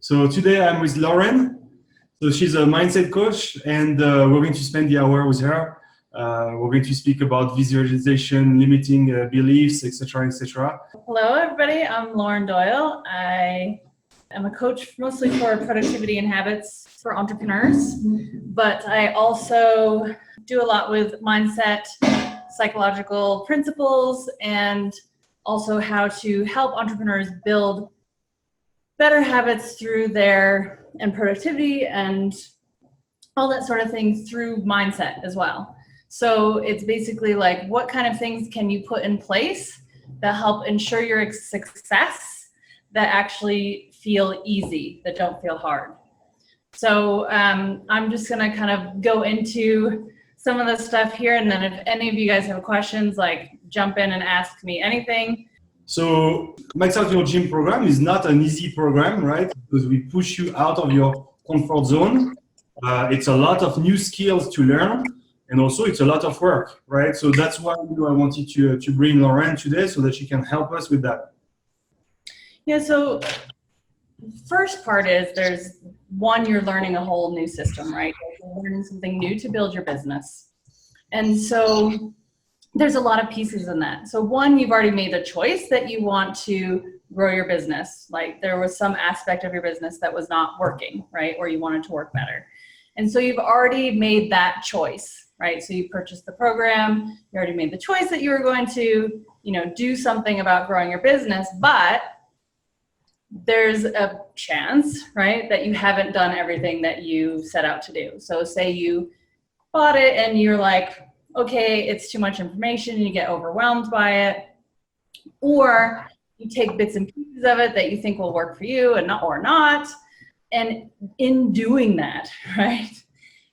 So today I'm with Lauren. So she's a mindset coach, and we're going to spend the hour with her. We're going to speak about visualization, limiting beliefs, etc., etc. Hello, everybody. I'm Lauren Doyle. I am a coach mostly for productivity and habits for entrepreneurs, but I also do a lot with mindset, psychological principles, and also how to help entrepreneurs build better habits through and productivity and all that sort of thing through mindset as well. So it's basically like, what kind of things can you put in place that help ensure your success, that actually feel easy, that don't feel hard? So I'm just gonna kind of go into some of the stuff here, and then if any of you guys have questions, like jump in and ask me anything. So Max Out Your Gym program is not an easy program, right? Because we push you out of your comfort zone. It's a lot of new skills to learn, and also it's a lot of work, right? So that's why I wanted to bring Lauren today so that she can help us with that. Yeah, so first part is you're learning a whole new system, right? You're learning something new to build your business. And so there's a lot of pieces in that. So one, you've already made a choice that you want to grow your business. Like there was some aspect of your business that was not working, right? Or you wanted to work better. And so you've already made that choice, right? So you purchased the program, you already made the choice that you were going to, do something about growing your business, but there's a chance, right, that you haven't done everything that you set out to do. So say you bought it and you're like, okay, it's too much information, and you get overwhelmed by it, or you take bits and pieces of it that you think will work for you or not. And in doing that, right,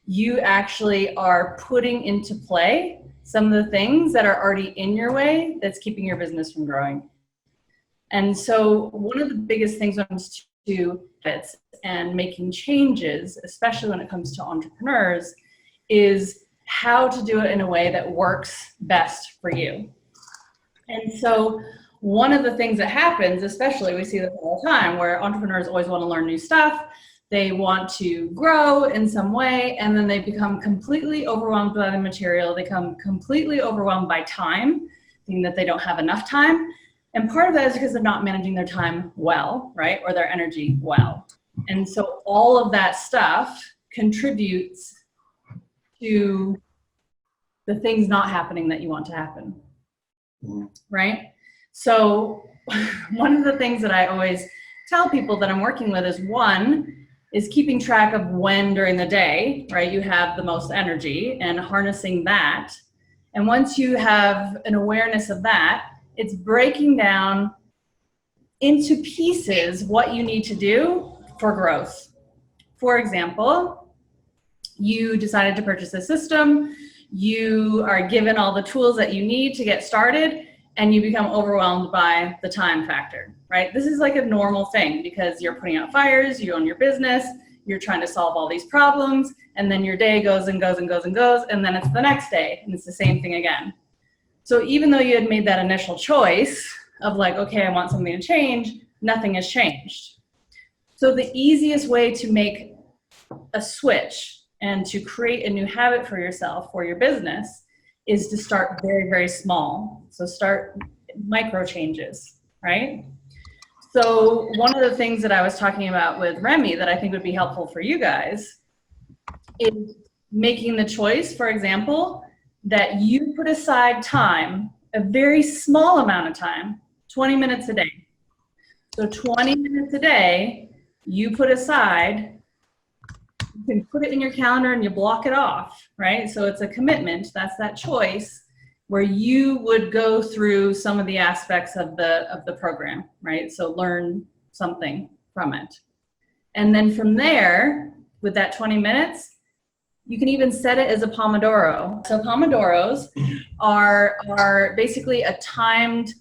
you actually are putting into play some of the things that are already in your way that's keeping your business from growing. And so one of the biggest things when it comes to habits and making changes, especially when it comes to entrepreneurs, is how to do it in a way that works best for you. And so one of the things that happens, especially we see this all the time, where entrepreneurs always want to learn new stuff, they want to grow in some way, and then they become completely overwhelmed by the material, they become completely overwhelmed by time, thinking that they don't have enough time. And part of that is because they're not managing their time well, right? Or their energy well. And so all of that stuff contributes to the things not happening that you want to happen, right? So one of the things that I always tell people that I'm working with is keeping track of when during the day, right, you have the most energy and harnessing that. And once you have an awareness of that, it's breaking down into pieces what you need to do for growth. For example, you decided to purchase a system, you are given all the tools that you need to get started, and you become overwhelmed by the time factor, right? This is like a normal thing because you're putting out fires, you own your business, you're trying to solve all these problems, and then your day goes and goes and goes and goes, and then it's the next day, and it's the same thing again. So even though you had made that initial choice of like, okay, I want something to change, nothing has changed. So the easiest way to make a switch and to create a new habit for yourself, for your business, is to start very, very small. So start micro changes, right? So one of the things that I was talking about with Remy that I think would be helpful for you guys is making the choice, for example, that you put aside time, a very small amount of time, 20 minutes a day. So 20 minutes a day, you put aside. You can put it in your calendar and you block it off, right? So it's a commitment. That's that choice where you would go through some of the aspects of the program, right? So learn something from it. And then from there, with that 20 minutes, you can even set it as a Pomodoro. So Pomodoros are basically a timed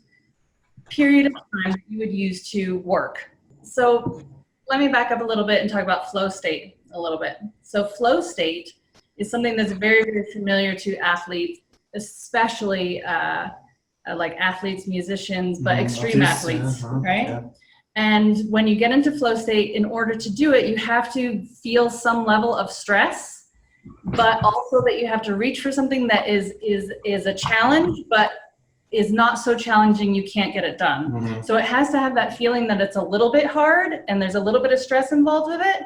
period of time that you would use to work. So let me back up a little bit and talk about flow state a little bit. So flow state is something that's very, very familiar to athletes, especially like athletes, musicians, but extreme athletes, right? Yeah. And when you get into flow state, in order to do it, you have to feel some level of stress, but also that you have to reach for something that is a challenge, but is not so challenging you can't get it done. Mm-hmm. So it has to have that feeling that it's a little bit hard and there's a little bit of stress involved with it,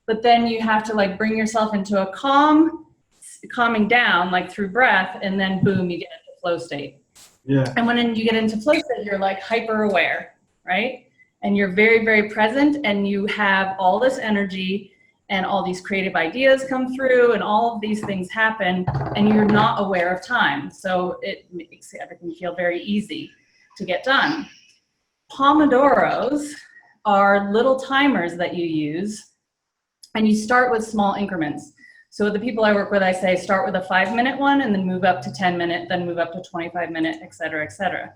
but then you have to like bring yourself into a calming down, like through breath, and then boom, you get into flow state. Yeah. And when you get into flow state, you're like hyper aware, right? And you're very, very present, and you have all this energy and all these creative ideas come through and all of these things happen, and you're not aware of time. So it makes everything feel very easy to get done. Pomodoros are little timers that you use, and you start with small increments. So the people I work with, I say start with a 5-minute one and then move up to 10-minute, then move up to 25-minute, et cetera, et cetera.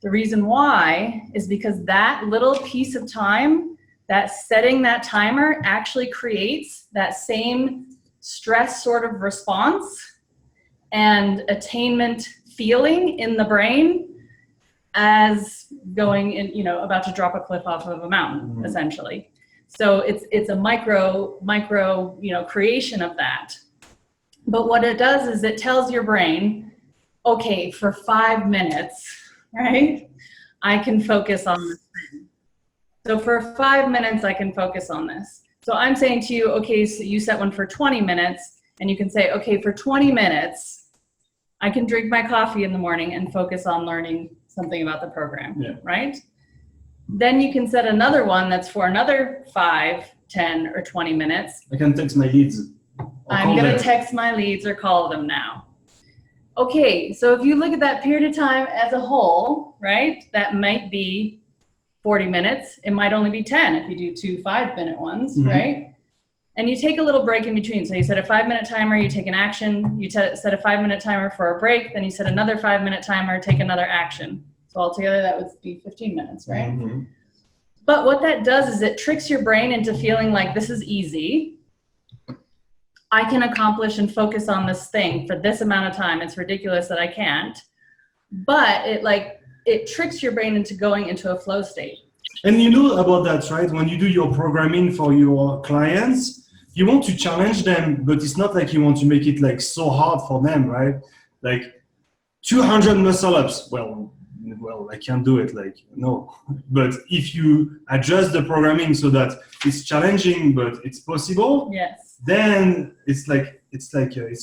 The reason why is because that little piece of time, that setting that timer actually creates that same stress sort of response and attainment feeling in the brain as going in, you know, about to drop a cliff off of a mountain, essentially. So it's a micro, you know, creation of that. But what it does is it tells your brain, okay, for 5 minutes, right, I can focus on this thing. So for 5 minutes, I can focus on this. So I'm saying to you, okay, so you set one for 20 minutes, and you can say, okay, for 20 minutes, I can drink my coffee in the morning and focus on learning something about the program, right? Then you can set another one that's for another 5, 10, or 20 minutes. I can text my leads. I'm going to text my leads or call them now. Okay, so if you look at that period of time as a whole, right, that might be 40 minutes. It might only be 10 if you do 2 5-minute ones, right? And you take a little break in between. So you set a 5-minute timer, you take an action, you set a 5-minute timer for a break, then you set another 5-minute timer, take another action. So altogether that would be 15 minutes, right? But what that does is it tricks your brain into feeling like this is easy. I can accomplish and focus on this thing for this amount of time. It's ridiculous that I can't. But it tricks your brain into going into a flow state. And you know about that, right? When you do your programming for your clients, you want to challenge them, but it's not like you want to make it like so hard for them, right? Like 200 muscle ups. Well, I can't do it, like, no. But if you adjust the programming so that it's challenging, but it's possible, then it's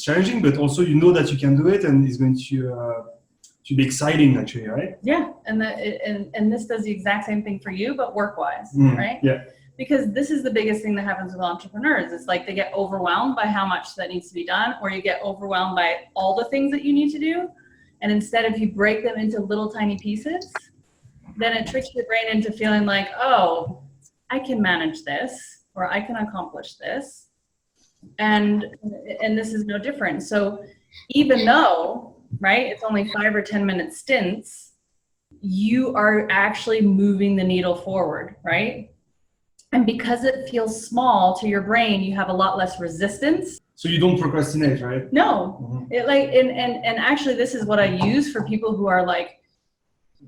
challenging, but also you know that you can do it, and it's going to be exciting, actually, right? Yeah, and this does the exact same thing for you, but work-wise, right? Yeah. Because this is the biggest thing that happens with entrepreneurs. It's like they get overwhelmed by how much that needs to be done, or you get overwhelmed by all the things that you need to do. And instead, if you break them into little tiny pieces, then it tricks your brain into feeling like, oh, I can manage this, or I can accomplish this. And this is no different. So even though, right, it's only 5 or 10 minute stints, you are actually moving the needle forward, right? And because it feels small to your brain, you have a lot less resistance. So you don't procrastinate, right? No, and actually this is what I use for people who are like,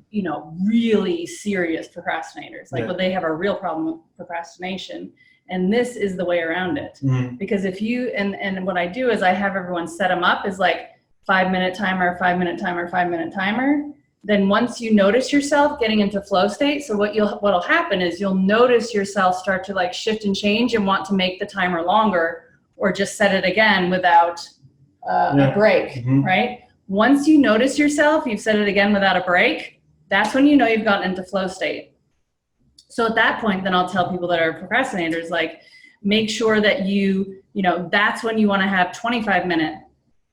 you know, really serious procrastinators. Like, well, they have a real problem with procrastination, and this is the way around it. Because if you, and what I do is I have everyone set them up as like 5-minute timer, 5-minute timer, 5-minute timer. Then once you notice yourself getting into flow state, so what'll happen is you'll notice yourself start to like shift and change and want to make the timer longer, or just set it again without a break, right? Once you notice yourself, you've set it again without a break, that's when you know you've gotten into flow state. So at that point, then I'll tell people that are procrastinators, like, make sure that you know, that's when you want to have 25-minute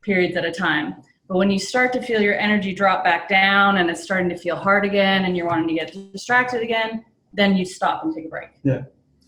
periods at a time. But when you start to feel your energy drop back down and it's starting to feel hard again and you're wanting to get distracted again, then you stop and take a break. Yeah.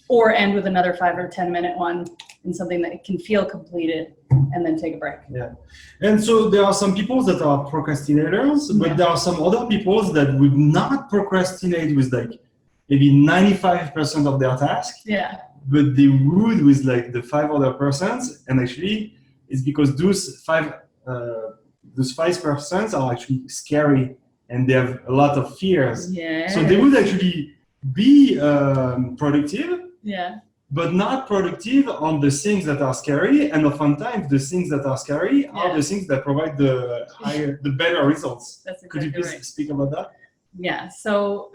Or end with another 5 or 10 minute one in something that can feel completed, and then take a break. Yeah. And so there are some people that are procrastinators, but there are some other people that would not procrastinate with like maybe 95% of their tasks. Yeah. But they would with like the 5 other %. And actually it's because those 5% are actually scary and they have a lot of fears. Yeah. So they would actually be productive, Yeah. but not productive on the things that are scary. And oftentimes, the things that are scary are the things that provide the better results. That's Could you exactly please right. speak about that? Yeah. So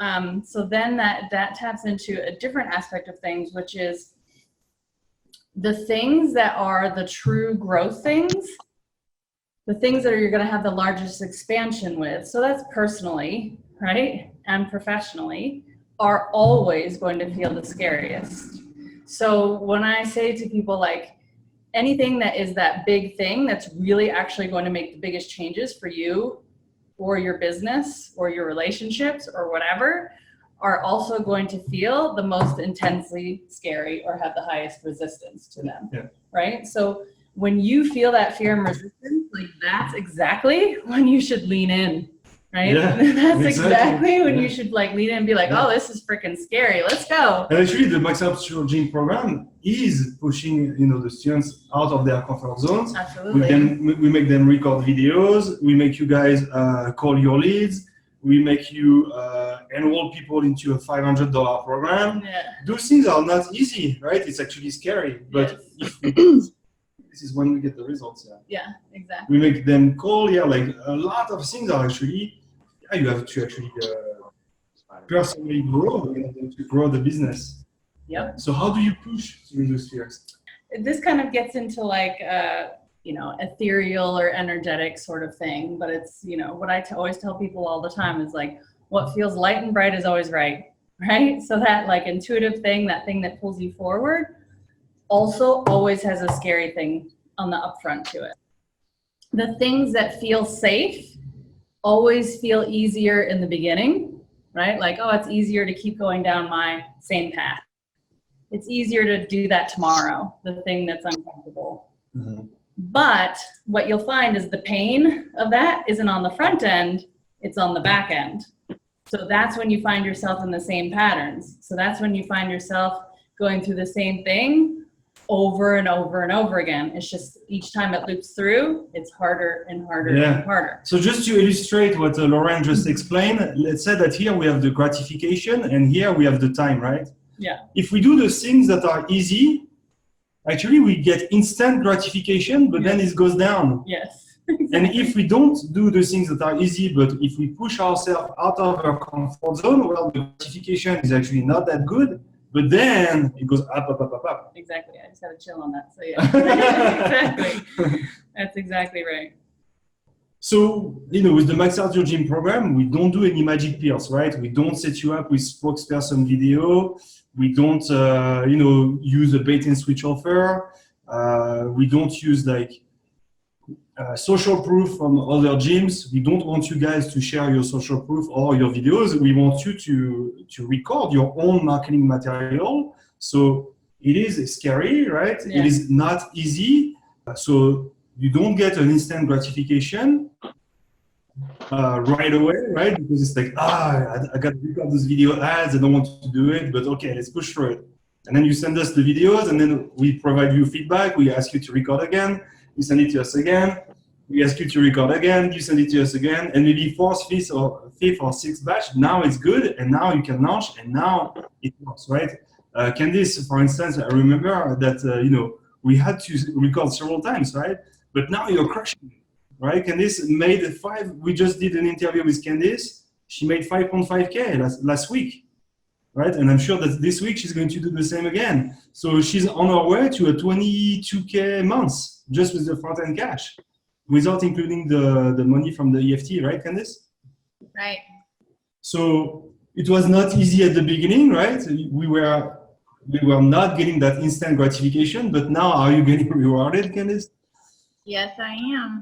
then that taps into a different aspect of things, which is the things that are the true growth things, the things that you're going to have the largest expansion with. So that's personally, right? And professionally are always going to feel the scariest. So when I say to people, like, anything that is that big thing that's really actually going to make the biggest changes for you or your business or your relationships or whatever, are also going to feel the most intensely scary or have the highest resistance to them. Yeah. Right? So when you feel that fear and resistance, like, that's exactly when you should lean in. Right? Yeah, That's exactly when yeah. you should, like, lean in and be like, oh, this is freaking scary. Let's go. And actually, the Untitled Gym program is pushing, the students out of their comfort zones. Absolutely. We make them record videos. We make you guys call your leads. We make you enroll people into a $500 program. Yeah. Those things are not easy, right? It's actually scary. But if we this is when we get the results. Yeah, exactly. We make them call. Yeah, like a lot of things are actually. Yeah, you have to actually personally grow in order to grow the business. Yep. So how do you push through those fears? This kind of gets into, like, ethereal or energetic sort of thing, but it's, what I always tell people all the time is, like, what feels light and bright is always right? So that, like, intuitive thing, that thing that pulls you forward, also always has a scary thing on the upfront to it. The things that feel safe always feel easier in the beginning, right? Like, oh, it's easier to keep going down my same path. It's easier to do that tomorrow, the thing that's uncomfortable. Mm-hmm. But what you'll find is the pain of that isn't on the front end, it's on the back end. So that's when you find yourself in the same patterns. So that's when you find yourself going through the same thing over and over and over again. It's just each time it loops through, it's harder and harder and harder. So just to illustrate what Lauren just explained, let's say that here we have the gratification and here we have the time, right? Yeah. If we do the things that are easy, actually we get instant gratification, but then it goes down. Yes. Exactly. And if we don't do the things that are easy, but if we push ourselves out of our comfort zone, well, the gratification is actually not that good. But then it goes up, up, up, up, up. Exactly. I just had to chill on that. So yeah, exactly. That's exactly right. So, with the Max Out Your Gym program, we don't do any magic pills, right? We don't set you up with spokesperson video. We don't, use a bait and switch offer. We don't use, like, social proof from other gyms. We don't want you guys to share your social proof or your videos. We want you to record your own marketing material. So it is scary, right? Yeah. It is not easy. So you don't get an instant gratification right away, right? Because it's like, I got to record those video ads. I don't want to do it, but okay, let's push through it. And then you send us the videos, and then we provide you feedback. We ask you to record again. You send it to us again. We ask you to record again. You send it to us again. And maybe fourth, fifth, or sixth batch, now it's good. And now you can launch. And now it works, right? Candice, for instance, I remember that, we had to record several times, right? But now you're crushing it, right? Candice made we just did an interview with Candice. She made 5.5K last week. Right, and I'm sure that this week she's going to do the same again. So she's on her way to a 22K month just with the front-end cash, without including the money from the EFT, right, Candice? Right. So it was not easy at the beginning, right? We were not getting that instant gratification, but now are you getting rewarded, Candice? Yes, I am.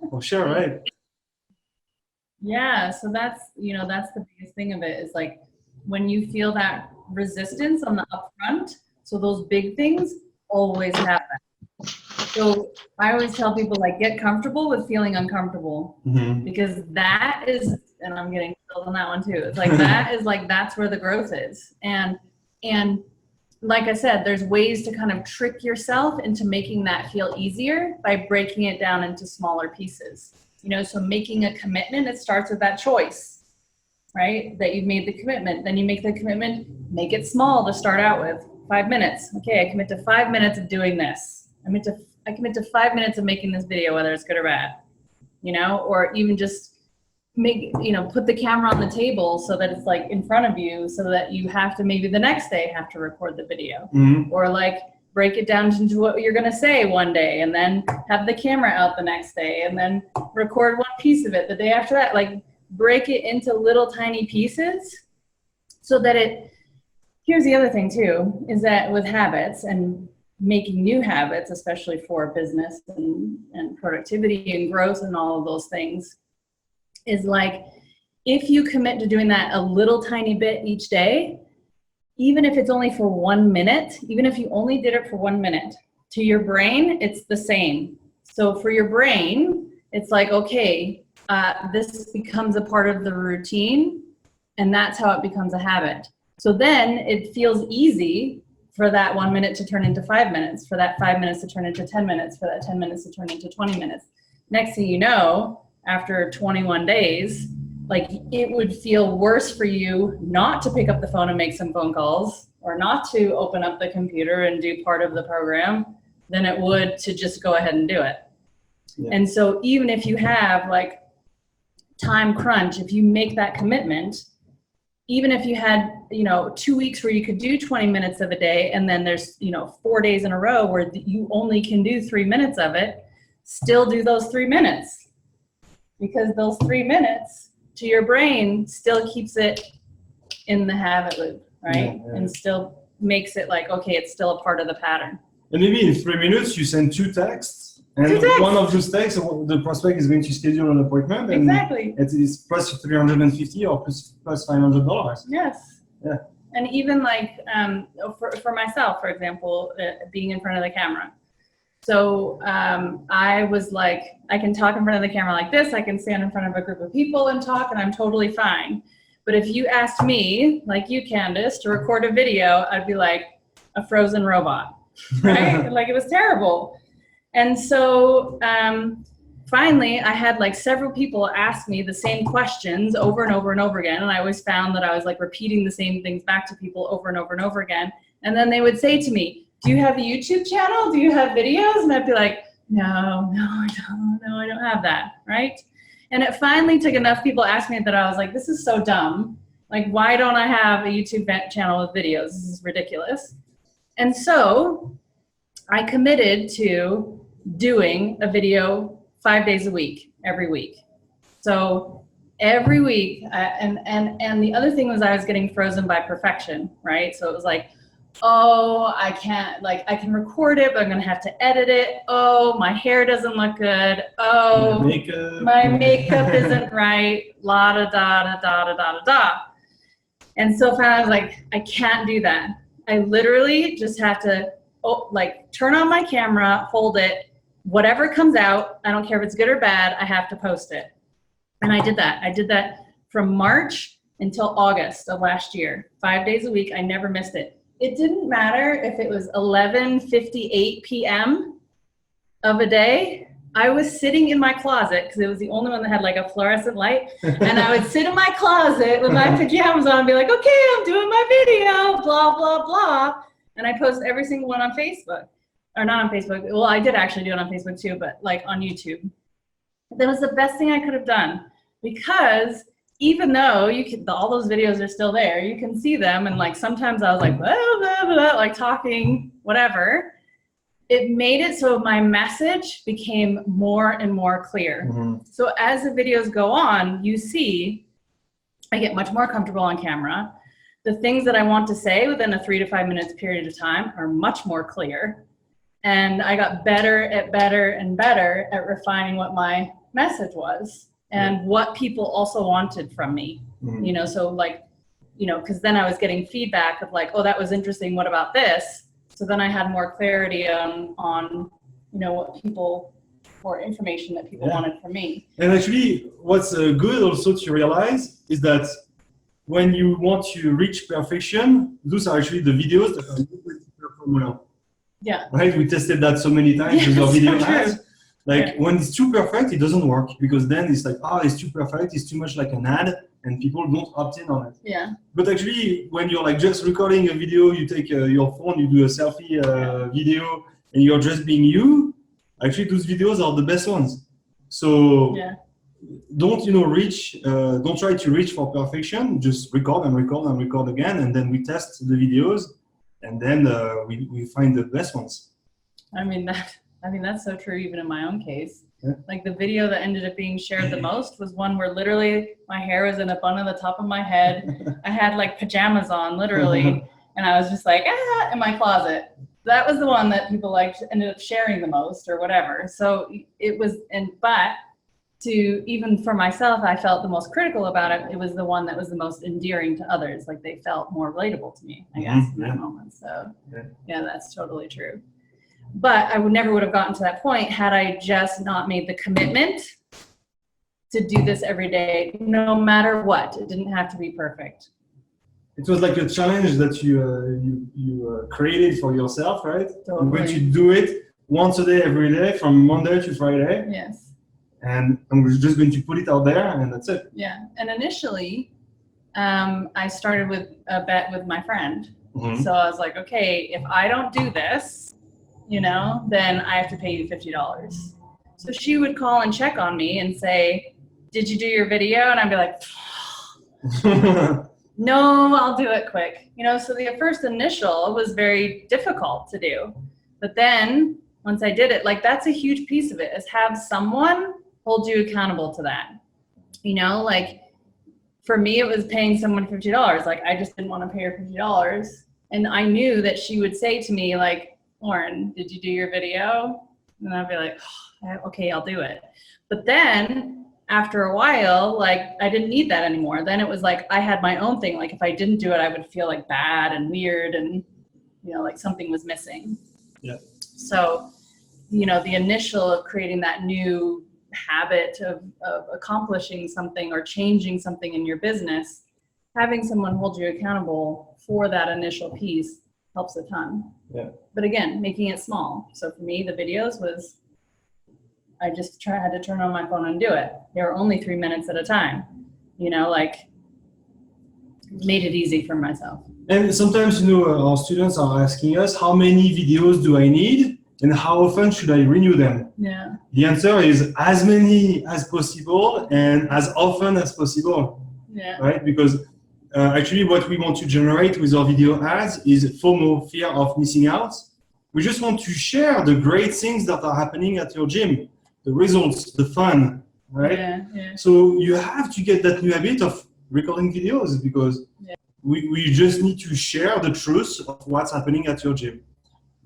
For sure, right? Yeah, so that's the biggest thing of it is, like, when you feel that resistance on the upfront, so those big things always happen. So I always tell people, like, get comfortable with feeling uncomfortable, because that is, and I'm getting filled on that one too. It's like that's where the growth is. And like I said, there's ways to kind of trick yourself into making that feel easier by breaking it down into smaller pieces. So making a commitment, it starts with that choice. right? That you've made the commitment. Then you make the commitment, make it small to start out with. 5 minutes. Okay, I commit to 5 minutes of doing this. I commit to 5 minutes of making this video, whether it's good or bad, you know, or even just put the camera on the table so that it's like in front of you, so that you have to maybe the next day have to record the video, or like break it down into what you're going to say one day and then have the camera out the next day and then record one piece of it the day after that. Like break it into little tiny pieces so that here's the other thing too, is that with habits and making new habits, especially for business and productivity and growth and all of those things, is like if you commit to doing that a little tiny bit each day, even if it's only for 1 minute, even if you only did it for 1 minute, to your brain, it's the same. So for your brain, it's like, okay, this becomes a part of the routine, and that's how it becomes a habit. So then it feels easy for that 1 minute to turn into 5 minutes, for that 5 minutes to turn into 10 minutes, for that 10 minutes to turn into 20 minutes. Next thing you know, after 21 days, like it would feel worse for you not to pick up the phone and make some phone calls, or not to open up the computer and do part of the program, than it would to just go ahead and do it. Yeah. And so even if you have like time crunch, if you make that commitment, even if you had, 2 weeks where you could do 20 minutes of a day, and then there's, 4 days in a row where you only can do 3 minutes of it, still do those 3 minutes. Because those 3 minutes to your brain still keeps it in the habit loop, right? Yeah. And still makes it like, okay, it's still a part of the pattern. And maybe in 3 minutes, you send 2 texts. And one of those texts, the prospect is going to schedule an appointment. And exactly. It is plus $350 or plus $500. Yes. Yeah. And even like for myself, for example, being in front of the camera. So I was like, I can talk in front of the camera like this. I can stand in front of a group of people and talk, and I'm totally fine. But if you asked me, like you, Candace, to record a video, I'd be like a frozen robot, right? Like it was terrible. And so finally, I had like several people ask me the same questions over and over and over again. And I always found that I was like repeating the same things back to people over and over and over again. And then they would say to me, do you have a YouTube channel? Do you have videos? And I'd be like, no, I don't have that, right? And it finally took enough people ask me that I was like, this is so dumb. Like, why don't I have a YouTube channel with videos? This is ridiculous. And so I committed to doing a video 5 days a week, every week. So every week, and the other thing was I was getting frozen by perfection, right? So it was like, oh, I can't, like, I can record it, but I'm going to have to edit it. Oh, my hair doesn't look good. Oh, my makeup isn't right. La da da da da da da da. And so finally I was like, I can't do that. I literally just have to, turn on my camera, hold it, whatever comes out, I don't care if it's good or bad, I have to post it. And I did that. I did that from March until August of last year. 5 days a week, I never missed it. It didn't matter if it was 11:58 p.m. of a day. I was sitting in my closet because it was the only one that had like a fluorescent light. And I would sit in my closet with my pajamas on and be like, okay, I'm doing my video, blah, blah, blah. And I post every single one on Facebook. Or not on Facebook. Well, I did actually do it on Facebook too, but like on YouTube. That was the best thing I could have done, because even though all those videos are still there, you can see them, and like sometimes I was like blah, blah, blah, like talking whatever. It made it so my message became more and more clear. Mm-hmm. So as the videos go on, you see, I get much more comfortable on camera. The things that I want to say within a 3 to 5 minutes period of time are much more clear, and I got better and better at refining what my message was. And what people also wanted from me, so like, because then I was getting feedback of like, oh, that was interesting. What about this? So then I had more clarity on what people, more information that people wanted from me. And actually, what's good also to realize is that when you want to reach perfection, those are actually the videos that are going to perform well. Yeah. Right? We tested that so many times with our video ads. Like when it's too perfect, it doesn't work because then it's like, it's too perfect, it's too much like an ad, and people don't opt in on it. Yeah. But actually, when you're like just recording a video, you take your phone, you do a selfie video, and you're just being you. Actually, those videos are the best ones. So don't don't try to reach for perfection. Just record and record and record again, and then we test the videos, and then we find the best ones. I mean that's so true even in my own case. Yeah. Like the video that ended up being shared the most was one where literally my hair was in a bun on the top of my head. I had like pajamas on literally, and I was just like in my closet. That was the one that people ended up sharing the most or whatever. So it was, but even for myself, I felt the most critical about it. It was the one that was the most endearing to others. Like they felt more relatable to me, I guess, in that moment. So yeah, that's totally true. But I never would have gotten to that point had I just not made the commitment to do this every day, no matter what. It didn't have to be perfect. It was like a challenge that you created for yourself, right? Totally. I'm going to do it once a day, every day, from Monday to Friday. Yes. And I'm just going to put it out there, and that's it. Yeah. And initially, I started with a bet with my friend. Mm-hmm. So I was like, okay, if I don't do this, then I have to pay you $50. So she would call and check on me and say, did you do your video? And I'd be like, no, I'll do it quick. So the first initial was very difficult to do. But then once I did it, like that's a huge piece of it, is have someone hold you accountable to that. Like for me, it was paying someone $50. Like I just didn't want to pay her $50. And I knew that she would say to me like, Lauren, did you do your video? And I'd be like, okay, I'll do it. But then after a while, like I didn't need that anymore. Then it was like I had my own thing. Like if I didn't do it, I would feel like bad and weird and like something was missing. Yeah. So, the initial of creating that new habit of accomplishing something or changing something in your business, having someone hold you accountable for that initial piece helps a ton. Yeah. But again, making it small. So for me, the videos was, I just had to turn on my phone and do it. They were only 3 minutes at a time, like made it easy for myself. And sometimes, our students are asking us, how many videos do I need and how often should I renew them? Yeah. The answer is as many as possible and as often as possible. Yeah. Right? Because actually what we want to generate with our video ads is FOMO, fear of missing out. We just want to share the great things that are happening at your gym, the results, the fun, right? Yeah. So you have to get that new habit of recording videos because we just need to share the truth of what's happening at your gym,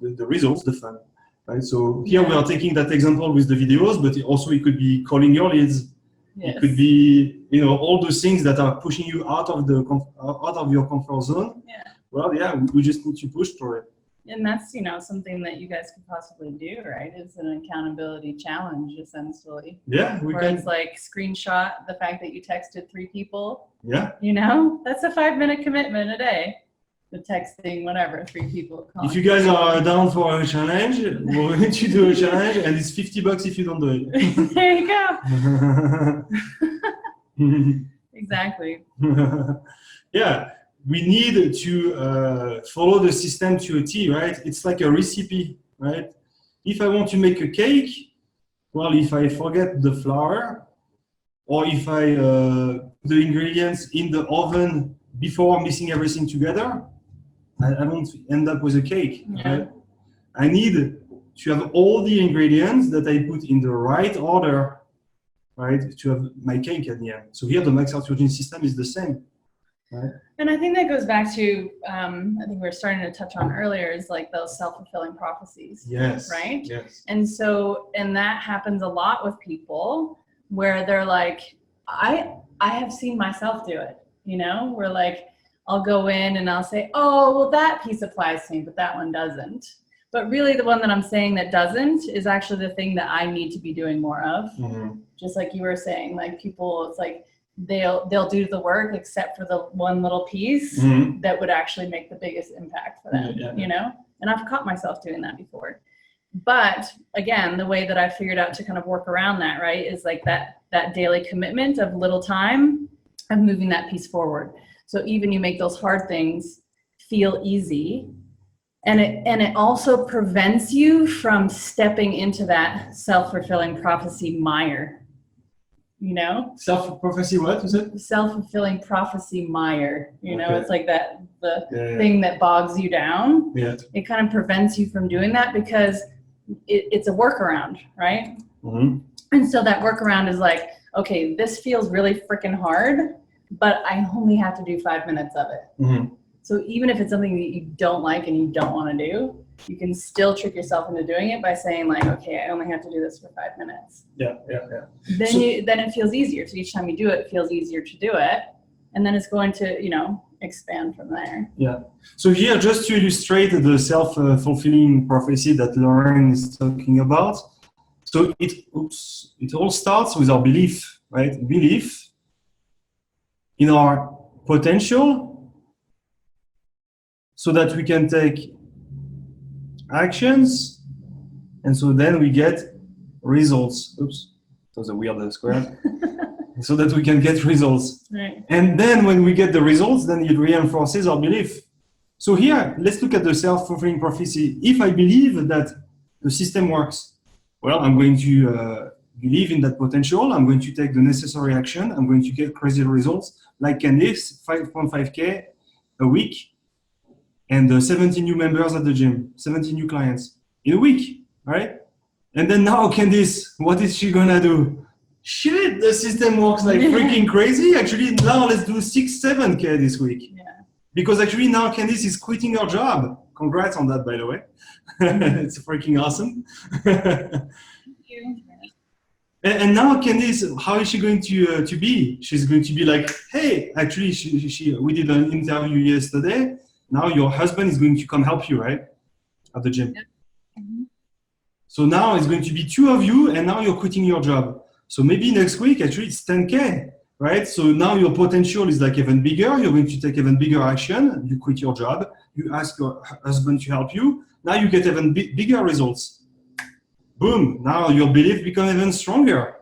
the results, the fun, right? So here we are taking that example with the videos, but it could be calling your leads. Yes. It could be, all those things that are pushing you out of your comfort zone. Yeah. Well, we just need to push for it. And that's, something that you guys could possibly do, right? It's an accountability challenge, essentially. Yeah, it's like screenshot the fact that you texted 3 people. Yeah. That's a 5-minute commitment a day. The texting, whatever, 3 people. If you guys are down for a challenge, we're going to do a challenge, and it's $50 if you don't do it. There you go. Exactly. Yeah. We need to follow the system to a T, right? It's like a recipe, right? If I want to make a cake, well, if I forget the flour, or if I put the ingredients in the oven before mixing everything together, I don't end up with a cake. Yeah. Right? I need to have all the ingredients that I put in the right order, right, to have my cake at the end. So here the max out routine system is the same. Right. And I think that goes back to, I think we were starting to touch on earlier, is like those self-fulfilling prophecies. Yes. Right? Yes. And that happens a lot with people where they're like, I have seen myself do it, We're like, I'll go in and I'll say, oh, well, that piece applies to me, but that one doesn't. But really the one that I'm saying that doesn't is actually the thing that I need to be doing more of. Mm-hmm. Just like you were saying, like people, it's like, they'll do the work except for the one little piece that would actually make the biggest impact for them, And I've caught myself doing that before. But again, the way that I figured out to kind of work around that, right, is like that daily commitment of little time of moving that piece forward. So even you make those hard things feel easy, and it also prevents you from stepping into that self-fulfilling prophecy mire. You know, Self-prophecy, what is it? self-fulfilling prophecy mire. You know, Okay. it's like the thing that bogs you down. Yeah. It kind of prevents you from doing that because it's a workaround, right? Mm-hmm. And so that workaround is like, okay, this feels really freaking hard, but I only have to do 5 minutes of it. Mm-hmm. So even if it's something that you don't like and you don't want to do, you can still trick yourself into doing it by saying like, okay, I only have to do this for 5 minutes. Yeah. Then it feels easier. So each time you do it, it feels easier to do it. And then it's going to, expand from there. Yeah. So here, just to illustrate the self-fulfilling prophecy that Lauren is talking about. So it all starts with our belief, right? Belief in our potential, so that we can take actions, and so then we get results. Oops, that was a weird square. So that we can get results. Right. And then when we get the results, then it reinforces our belief. So here, let's look at the self-fulfilling prophecy. If I believe that the system works, well, I'm going to believe in that potential. I'm going to take the necessary action. I'm going to get crazy results, like Candice, 5.5K a week, and 70 new members at the gym, 70 new clients in a week, right? And then now Candice, what is she gonna do? Shit, the system works like freaking crazy. Actually, now let's do 6-7K this week. Yeah. Because actually now Candice is quitting her job. Congrats on that, by the way. It's freaking awesome. Thank you. And now Candice, how is she going to be? She's going to be like, hey, actually, we did an interview yesterday. Now your husband is going to come help you, right? At the gym. Yep. Mm-hmm. So now it's going to be 2 of you, and now you're quitting your job. So maybe next week, actually, it's 10K, right? So now your potential is like even bigger. You're going to take even bigger action. You quit your job. You ask your husband to help you. Now you get even bigger results. Boom. Now your belief becomes even stronger.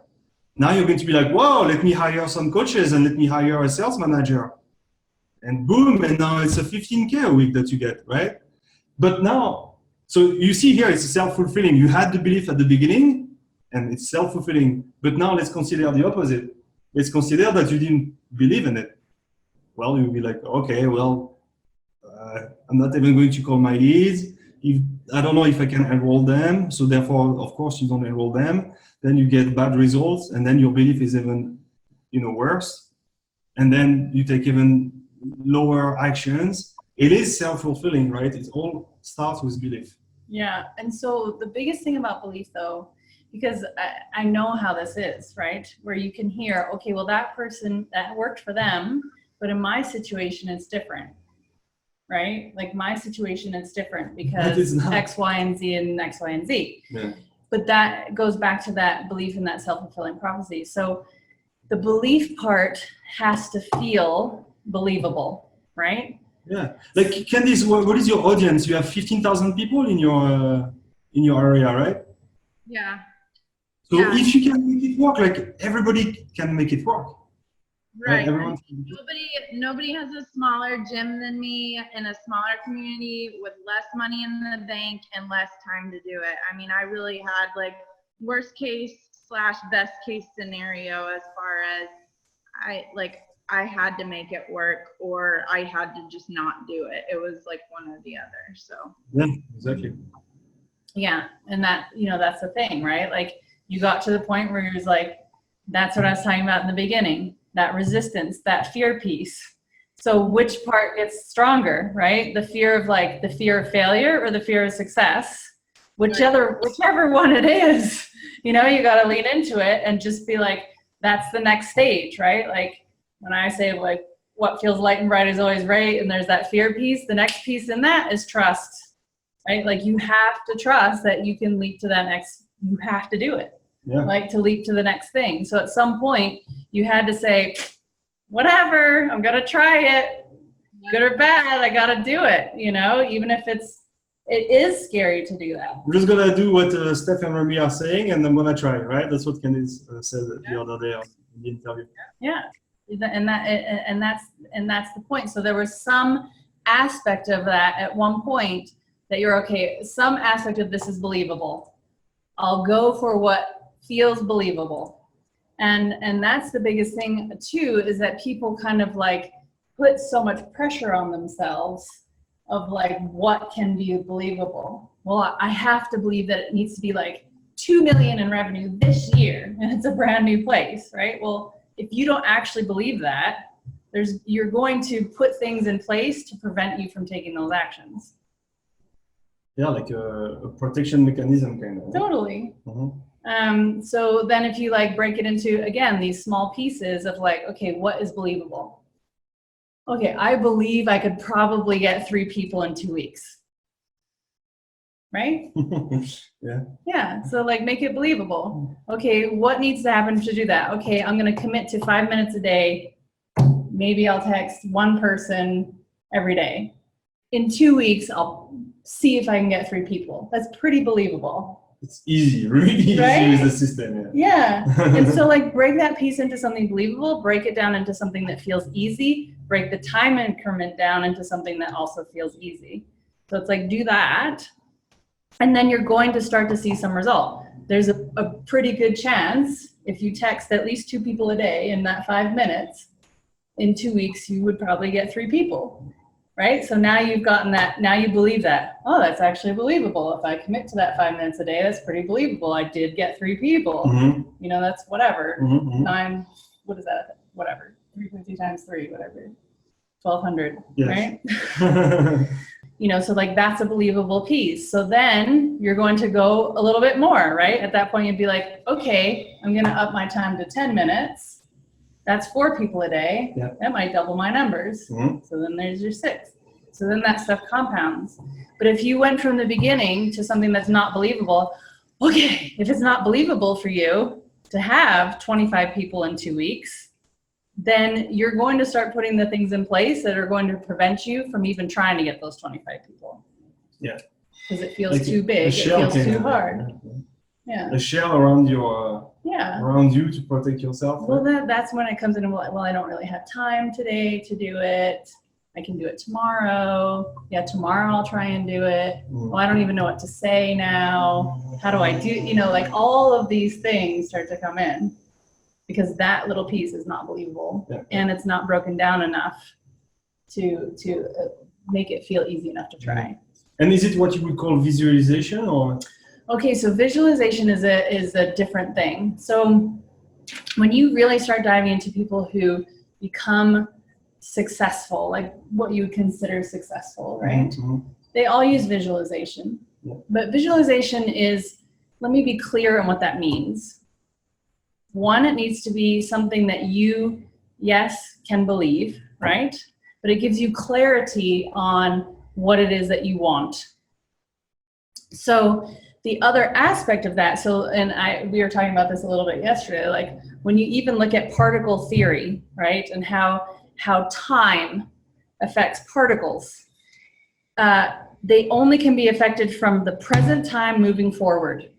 Now you're going to be like, whoa, let me hire some coaches and let me hire a sales manager. And boom, and now it's a 15K a week that you get, right? But now, so you see here, it's self-fulfilling. You had the belief at the beginning, and it's self-fulfilling. But now let's consider the opposite. Let's consider that you didn't believe in it. Well, you'll be like, okay, well, I'm not even going to call my leads. I don't know if I can enroll them. So therefore, of course, you don't enroll them. Then you get bad results, and then your belief is even, worse. And then you take even lower actions. It is self-fulfilling, right? It all starts with belief. Yeah. And so the biggest thing about belief, though, because I know how this is, right? Where you can hear, okay, well, that person, that worked for them, but in my situation, it's different, right? Like my situation, it's different because X, Y, and Z and X, Y, and Z. Yeah. But that goes back to that belief in that self-fulfilling prophecy. So the belief part has to feel believable, right? Yeah. Like Candice, what is your audience? You have 15,000 people in your area, right? Yeah. So if you can make it work, like everybody can make it work. Right. Nobody has a smaller gym than me in a smaller community with less money in the bank and less time to do it. I mean, I really had like worst case / best case scenario as far as I had to make it work or I had to just not do it. It was like one or the other. So yeah, exactly. Yeah. And that, that's the thing, right? Like you got to the point where it was like, that's what I was talking about in the beginning, that resistance, that fear piece. So which part gets stronger, right? The fear of failure or the fear of success, whichever one it is, you got to lean into it and just be like, that's the next stage, right? Like when I say like, what feels light and bright is always right. And there's that fear piece. The next piece in that is trust, right? Like you have to trust that you can leap to that next, you have to do it. Yeah. Like to leap to the next thing. So at some point you had to say, whatever, I'm going to try it. Good or bad, I got to do it. Even if it is scary to do that. We're just gonna do what Steph and Remy are saying, and I'm gonna try. Right? That's what Candice said the other day in the interview. Yeah, and that's the point. So there was some aspect of that at one point that you're okay. Some aspect of this is believable. I'll go for what feels believable, and that's the biggest thing too. Is that people kind of like put so much pressure on themselves of like what can be believable. Well, I have to believe that it needs to be like 2 million in revenue this year, and it's a brand new place, right? Well, if you don't actually believe that, you're going to put things in place to prevent you from taking those actions. Yeah, like a protection mechanism kind of. Totally. Mm-hmm. So then if you like break it into, again, these small pieces of like, okay, what is believable? Okay, I believe I could probably get 3 people in 2 weeks. Right? Yeah. Yeah, so like make it believable. Okay, what needs to happen to do that? Okay, I'm gonna commit to 5 minutes a day. Maybe I'll text one person every day. In 2 weeks, I'll see if I can get 3 people. That's pretty believable. It's easy, really easy Right? with the system. Yeah. Yeah, and so like break that piece into something believable, break it down into something that feels easy, break the time increment down into something that also feels easy. So it's like do that, and then you're going to start to see some result. There's a pretty good chance if you text at least 2 people a day in that 5 minutes, in 2 weeks you would probably get 3 people. Right? So now you've gotten that, now you believe that, oh, that's actually believable. If I commit to that 5 minutes a day, that's pretty believable. I did get 3 people. Mm-hmm. You know, that's whatever. Mm-hmm. 9, what is that? Whatever. 350 times 3, whatever. 1,200, Yes. right? You know, so like that's a believable piece. So then you're going to go a little bit more, right? At that point, you'd be like, okay, I'm going to up my time to 10 minutes. That's 4 people a day. Yeah. That might double my numbers. Mm-hmm. So then there's your 6. So then that stuff compounds. But if you went from the beginning to something that's not believable, okay, if it's not believable for you to have 25 people in 2 weeks, then you're going to start putting the things in place that are going to prevent you from even trying to get those 25 people. Yeah. Because it feels Like too big, it feels too kind of, hard. Yeah. A shell around your Yeah. around you to protect yourself. Well, that's when it comes in. Well, I don't really have time today to do it. I can do it tomorrow. Yeah, tomorrow I'll try and do it. Well, I don't even know what to say now. How do I do? You know, like all of these things start to come in because that little piece is not believable, and it's not broken down enough to make it feel easy enough to try. And is it what you would call visualization, or? Okay, so visualization is a different thing. So when you really start diving into people who become successful, like what you would consider successful, right? Mm-hmm. They all use visualization. Yeah. But visualization is, let me be clear on what that means. One, it needs to be something that you, yes, can believe, right? But it gives you clarity on what it is that you want. So the other aspect of that, we were talking about this a little bit yesterday, like when you even look at particle theory, right, and how time affects particles, they only can be affected from the present time moving forward,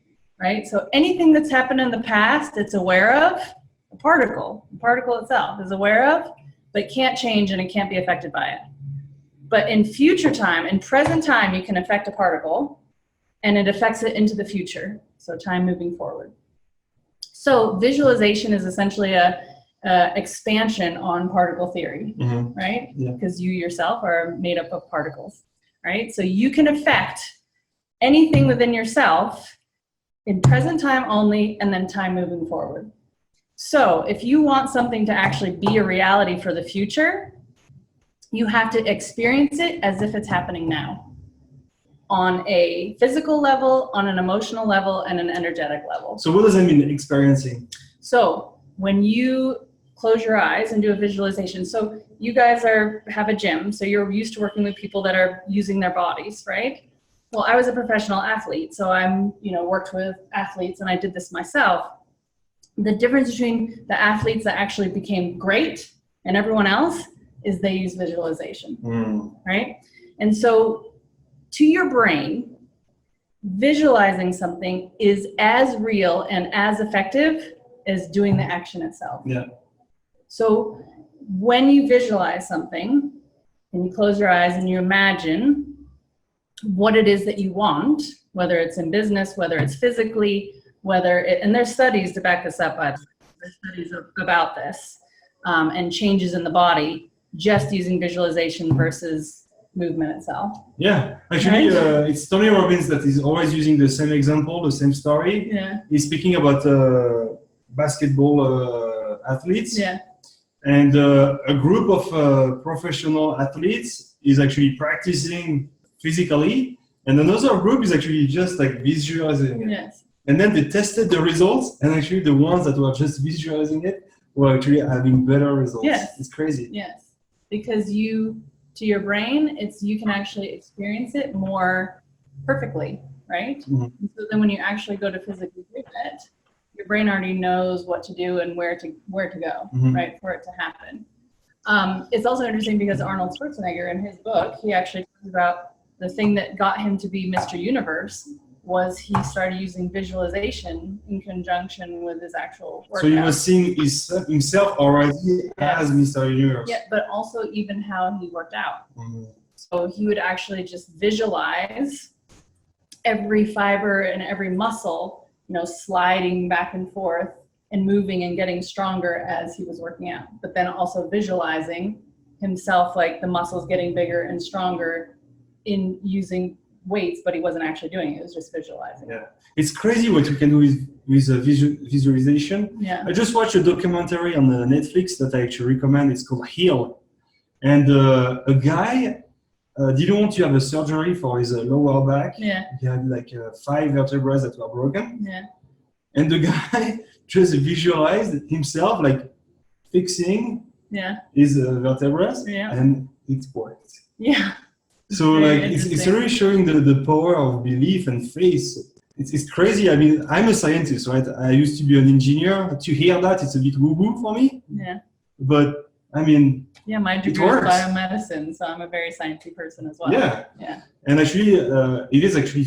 right? So anything that's happened in the past it's aware of, the particle itself is aware of, but it can't change and it can't be affected by it. But in future time, in present time, you can affect a particle, and it affects it into the future, so time moving forward. So visualization is essentially a expansion on particle theory, Mm-hmm. right? Yeah. Because you yourself are made up of particles, right? So you can affect anything within yourself in present time only, and then time moving forward. So if you want something to actually be a reality for the future, you have to experience it as if it's happening now, on a physical level, on an emotional level, and an energetic level. So what does that mean, experiencing? So when you close your eyes and do a visualization, so you guys have a gym, so you're used to working with people that are using their bodies, right? Well, I was a professional athlete, so I'm, worked with athletes, and I did this myself. The difference between the athletes that actually became great and everyone else is they use visualization, right? And so to your brain, visualizing something is as real and as effective as doing the action itself. Yeah. So when you visualize something and you close your eyes and you imagine what it is that you want, whether it's in business, whether it's physically, and there's studies to back this up, there's studies about this, and changes in the body just using visualization versus movement itself. Yeah, actually, Right? it's Tony Robbins that is always using the same example, the same story. Yeah. He's speaking about basketball athletes. Yeah. And a group of professional athletes is actually practicing physically, and another group is actually just like visualizing it. Yes. And then they tested the results, and actually the ones that were just visualizing it were actually having better results. Yes. It's crazy. Yes. Because to your brain, you can actually experience it more perfectly, right? Mm-hmm. And so then when you actually go to physically do it, your brain already knows what to do and where to go, mm-hmm. right, for it to happen. It's also interesting because Arnold Schwarzenegger, in his book, he actually talks about the thing that got him to be Mr. Universe was he started using visualization in conjunction with his actual workout. So he was seeing himself already as Mr. Universe. Yeah, but also even how he worked out. Mm-hmm. So he would actually just visualize every fiber and every muscle, sliding back and forth and moving and getting stronger as he was working out. But then also visualizing himself, like the muscles getting bigger and stronger in using weights, but he wasn't actually doing it. It was just visualizing. Yeah, it's crazy what you can do with visualization. Yeah. I just watched a documentary on Netflix that I actually recommend. It's called Heal. And a guy didn't want to have a surgery for his lower back. Yeah. He had like 5 vertebrae that were broken. Yeah. And the guy just visualized himself like fixing his vertebrae, and it worked. Yeah. So like it's really showing the power of belief and faith. It's crazy. I mean, I'm a scientist, right? I used to be an engineer. To hear that, it's a bit woo-woo for me. Yeah. But I mean, yeah, my degree is biomedicine, so I'm a very sciencey person as well. Yeah. Yeah. And actually, it is actually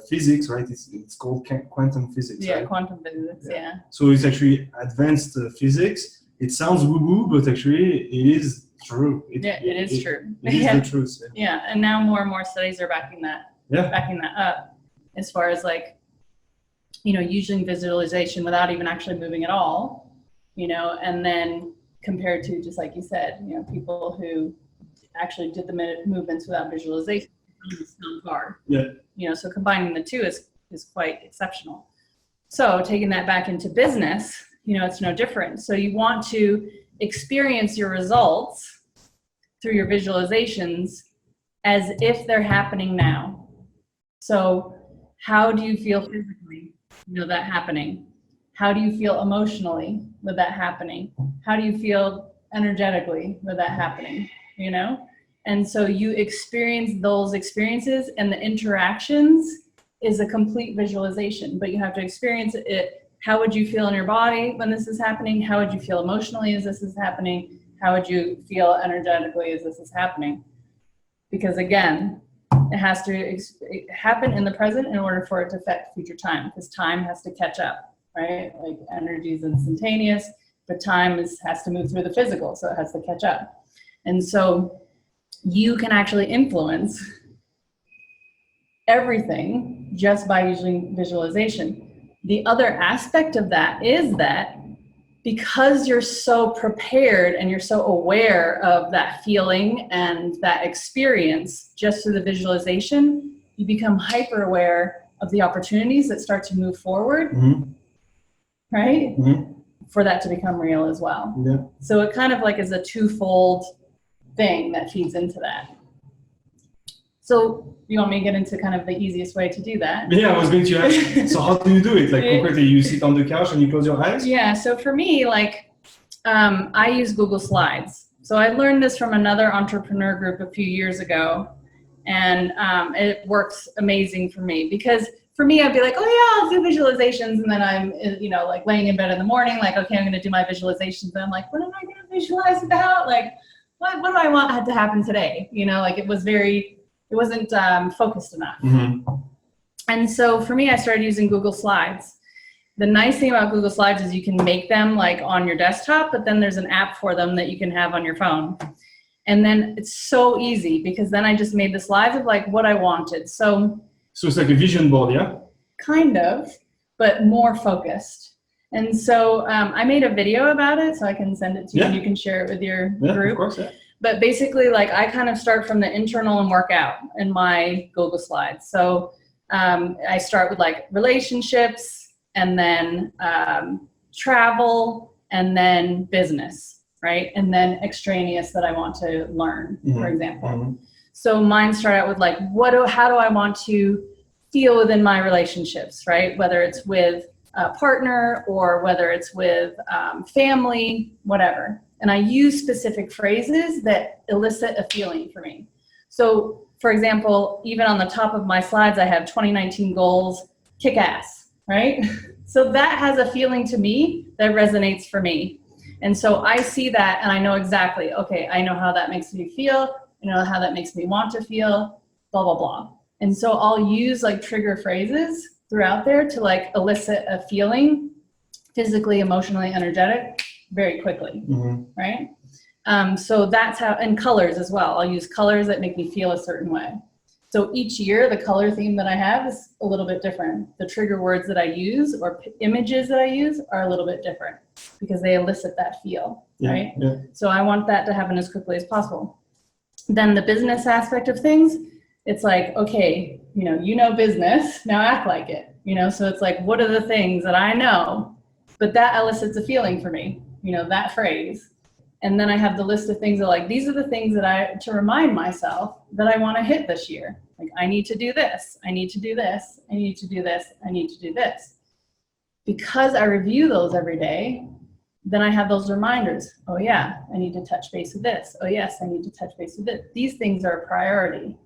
physics, right? It's called quantum physics. Yeah, right? quantum physics. Yeah. So it's actually advanced physics. It sounds woo-woo, but actually, it is true. It is true. It is the truth. Yeah, and now more and more studies are backing that up, as far as like, using visualization without even actually moving at all, and then compared to, just like you said, people who actually did the movements without visualization hard. Yeah. So combining the two is quite exceptional. So taking that back into business, it's no different. So you want to experience your results through your visualizations as if they're happening now. So how do you feel physically, that happening? How do you feel emotionally with that happening? How do you feel energetically with that happening? And so you experience those experiences, and the interactions is a complete visualization, but you have to experience it. How would you feel in your body when this is happening? How would you feel emotionally as this is happening? How would you feel energetically as this is happening? Because again, it has to happen in the present in order for it to affect future time, because time has to catch up, right? Like energy is instantaneous, but time has to move through the physical, so it has to catch up. And so you can actually influence everything just by using visualization. The other aspect of that is that because you're so prepared and you're so aware of that feeling and that experience just through the visualization, you become hyper aware of the opportunities that start to move forward, right? For that to become real as well. Yeah. So it kind of like is a twofold thing that feeds into that. So you want me to get into kind of the easiest way to do that? Yeah, I was going to ask, so how do you do it? Like concretely, you sit on the couch and you close your eyes? Yeah, so for me, I use Google Slides. So I learned this from another entrepreneur group a few years ago, and it works amazing for me, because for me, I'd be like, oh yeah, I'll do visualizations, and then I'm, like laying in bed in the morning, like, okay, I'm going to do my visualizations, and I'm like, what am I going to visualize about? Like, what do I want to happen today? It was very it wasn't focused enough. Mm-hmm. And so for me, I started using Google Slides. The nice thing about Google Slides is you can make them like on your desktop, but then there's an app for them that you can have on your phone. And then it's so easy because then I just made the slides of like what I wanted. So it's like a vision board, yeah? Kind of, but more focused. And so I made a video about it, so I can send it to you and you can share it with your group. Of course, yeah. But basically, like I kind of start from the internal and work out in my Google Slides. So I start with like relationships, and then travel, and then business, right? And then extraneous that I want to learn, for example. Mm-hmm. So mine start out with like, how do I want to feel within my relationships, right? Whether it's with a partner or whether it's with family, whatever. And I use specific phrases that elicit a feeling for me. So for example, even on the top of my slides, I have 2019 goals, kick ass, right? So that has a feeling to me that resonates for me. And so I see that and I know exactly, okay, I know how that makes me feel. I know how that makes me want to feel, blah, blah, blah. And so I'll use like trigger phrases throughout there to like elicit a feeling, physically, emotionally, energetic, very quickly, right? So that's how, and colors as well. I'll use colors that make me feel a certain way. So each year, the color theme that I have is a little bit different. The trigger words that I use or images that I use are a little bit different because they elicit that feel, right? Yeah. So I want that to happen as quickly as possible. Then the business aspect of things, it's like, okay, you know business, now act like it, so it's like, what are the things that I know, but that elicits a feeling for me, that phrase. And then I have the list of things that like, these are the things that to remind myself that I want to hit this year. Like, I need to do this. I need to do this. I need to do this. I need to do this. Because I review those every day, then I have those reminders. Oh yeah, I need to touch base with this. Oh yes, I need to touch base with this. These things are a priority.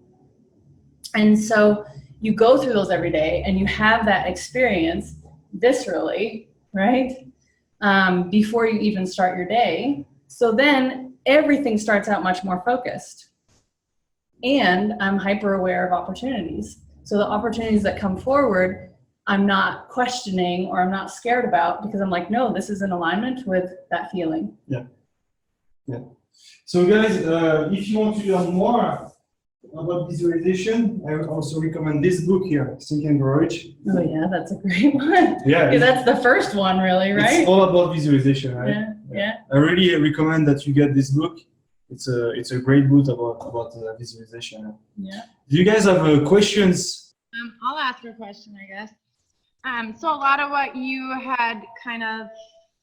And so you go through those every day and you have that experience viscerally, right? Before you even start your day. So then everything starts out much more focused. And I'm hyper aware of opportunities. So the opportunities that come forward, I'm not questioning or I'm not scared about because I'm like, no, this is in alignment with that feeling. Yeah. So guys, if you want to learn more about visualization, I would also recommend this book here, Think and Grow Rich. Oh yeah, that's a great one. Yeah, that's the first one, really, right? It's all about visualization, right? Yeah. I really recommend that you get this book. It's a great book about visualization. Yeah. Do you guys have questions? I'll ask a question, I guess. So a lot of what you had kind of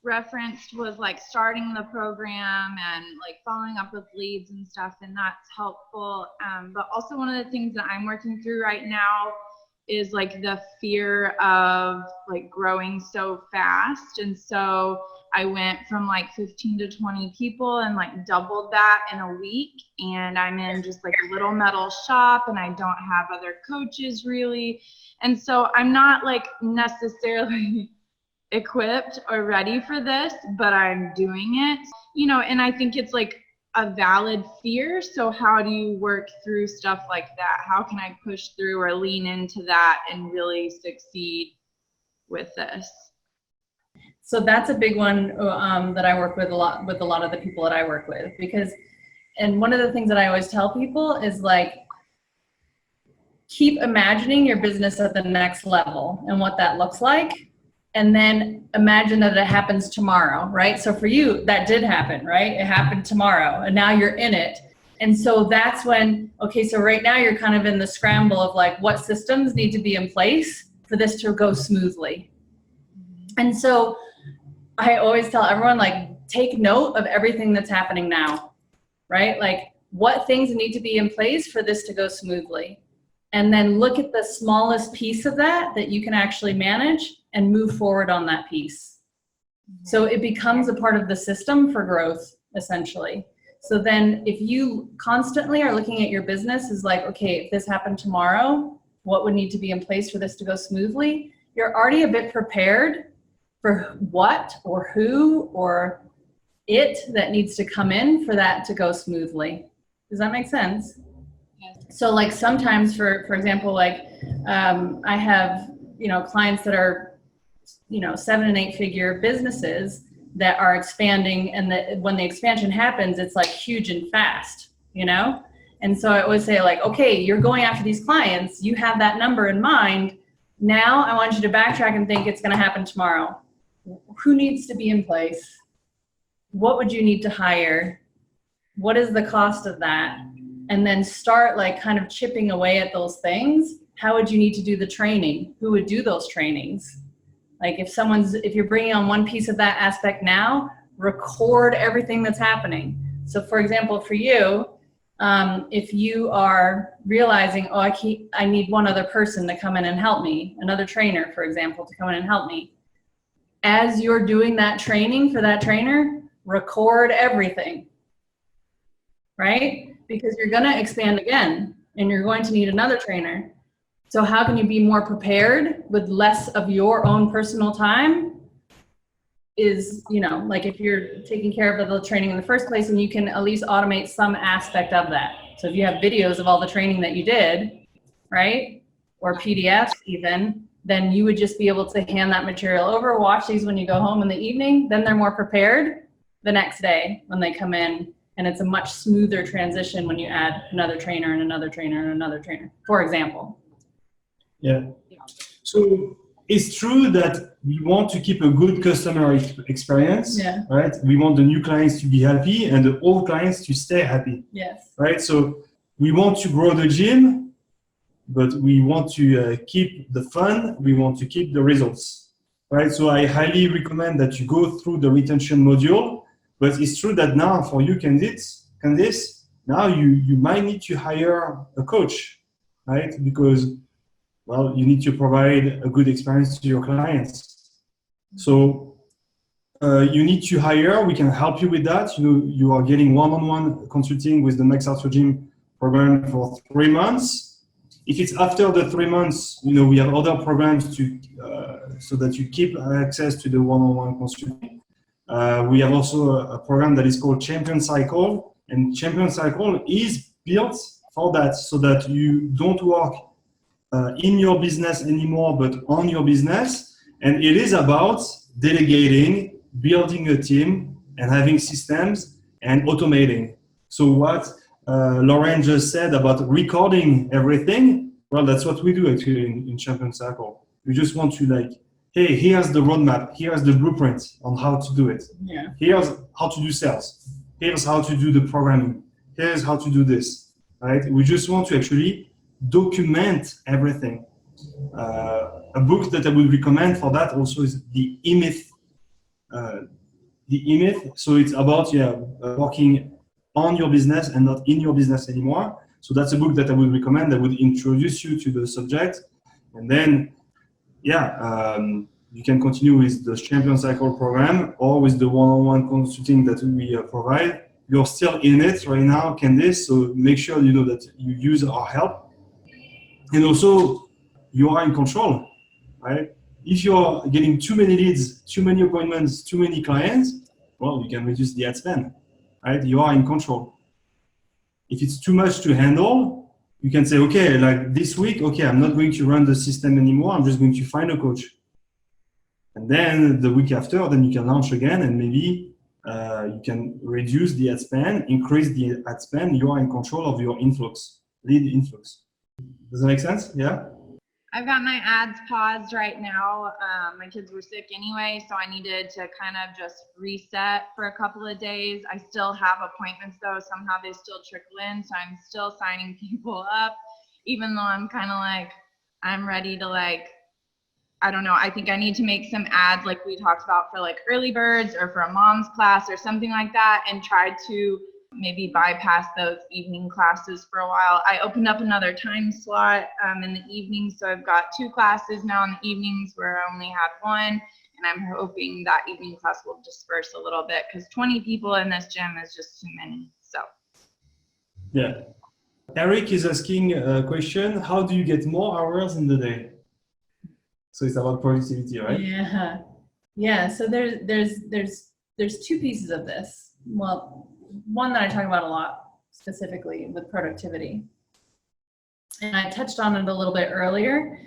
referenced was like starting the program and like following up with leads and stuff, and that's helpful. But also one of the things that I'm working through right now is like the fear of like growing so fast. And so I went from like 15 to 20 people and like doubled that in a week. And I'm in just like a little metal shop and I don't have other coaches really. And so I'm not like necessarily equipped or ready for this, but I'm doing it, and I think it's like a valid fear. So how do you work through stuff like that? How can I push through or lean into that and really succeed with this? So that's a big one that I work with a lot of the people that I work with, and one of the things that I always tell people is like, keep imagining your business at the next level and what that looks like. And then imagine that it happens tomorrow, right? So for you, that did happen, right? It happened tomorrow and now you're in it. And so that's when, okay, so right now you're kind of in the scramble of like, what systems need to be in place for this to go smoothly? And so I always tell everyone, like, take note of everything that's happening now, right? Like, what things need to be in place for this to go smoothly? And then look at the smallest piece of that you can actually manage and move forward on that piece. So it becomes a part of the system for growth, essentially. So then if you constantly are looking at your business as like, okay, if this happened tomorrow, what would need to be in place for this to go smoothly? You're already a bit prepared for what or who or it that needs to come in for that to go smoothly. Does that make sense? So like sometimes for example, like I have, clients that are, 7 and 8 figure businesses that are expanding, and that when the expansion happens, it's like huge and fast, And so I always say like, okay, you're going after these clients, you have that number in mind. Now I want you to backtrack and think it's going to happen tomorrow. Who needs to be in place? What would you need to hire? What is the cost of that? And then start like kind of chipping away at those things. How would you need to do the training? Who would do those trainings? Like if you're bringing on one piece of that aspect now, record everything that's happening. So for example, for you, if you are realizing, I need one other person to come in and help me, another trainer, for example, to come in and help me. As you're doing that training for that trainer, record everything, right? Because you're going to expand again and you're going to need another trainer. So how can you be more prepared with less of your own personal time is, like if you're taking care of the training in the first place, and you can at least automate some aspect of that. So if you have videos of all the training that you did, right? Or PDFs even, then you would just be able to hand that material over, watch these when you go home in the evening, then they're more prepared the next day when they come in. And it's a much smoother transition when you add another trainer and another trainer and another trainer, for example. Yeah. So it's true that we want to keep a good customer experience, right? We want the new clients to be happy and the old clients to stay happy. Yes. Right? So we want to grow the gym, but we want to keep the fun. We want to keep the results, right? So I highly recommend that you go through the retention module. But it's true that now for you, Candice, now you might need to hire a coach, right? Because, well, you need to provide a good experience to your clients. So you need to hire. We can help you with that. You are getting one-on-one consulting with the Max Out Your Gym program for 3 months. If it's after the 3 months, we have other programs to so that you keep access to the one-on-one consulting. We have also a program that is called Champion Cycle, and Champion Cycle is built for that, so that you don't work in your business anymore, but on your business. And it is about delegating, building a team, and having systems and automating. So what Lauren just said about recording everything, well, that's what we do actually in Champion Cycle. We just want to hey, here's the roadmap, here's the blueprint on how to do it. Yeah. Here's how to do sales. Here's how to do the programming. Here's how to do this, right? We just want to actually document everything. A book that I would recommend for that also is The E-Myth. The E-Myth, so it's about working on your business and not in your business anymore. So that's a book that I would recommend that would introduce you to the subject. And then you can continue with the Champion Cycle program or with the one-on-one consulting that we provide. You're still in it right now, Candice, so make sure that you use our help. And also, you are in control, right? If you're getting too many leads, too many appointments, too many clients, well, you can reduce the ad spend, right? You are in control. If it's too much to handle, you can say, okay, like this week, okay, I'm not going to run the system anymore. I'm just going to find a coach. And then the week after, then you can launch again, and maybe you can reduce the ad spend, increase the ad spend. You are in control of your influx, lead influx. Does that make sense? Yeah? I've got my ads paused right now. My kids were sick anyway, so I needed to kind of just reset for a couple of days. I still have appointments though. Somehow they still trickle in, so I'm still signing people up, even though I'm kind of like, I'm ready to I don't know. I think I need to make some ads like we talked about for like early birds or for a mom's class or something like that, and try to maybe bypass those evening classes for a while. I opened up another time slot in the evening, so I've got 2 classes now in the evenings where I only had 1, and I'm hoping that evening class will disperse a little bit because 20 people in this gym is just too many. So yeah. Eric is asking a question: how do you get more hours in the day? So it's about productivity, right? Yeah. So there's 2 pieces of this. Well, one that I talk about a lot specifically with productivity. And I touched on it a little bit earlier.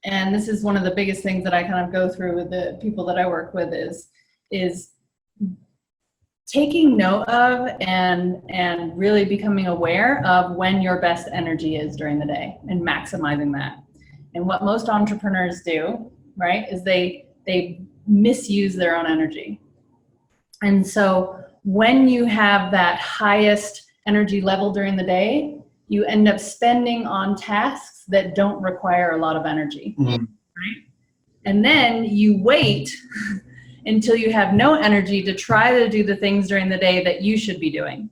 And this is one of the biggest things that I kind of go through with the people that I work with is taking note of and really becoming aware of when your best energy is during the day and maximizing that. And what most entrepreneurs do, right, is they misuse their own energy. And so when you have that highest energy level during the day, you end up spending on tasks that don't require a lot of energy, right? And then you wait until you have no energy to try to do the things during the day that you should be doing.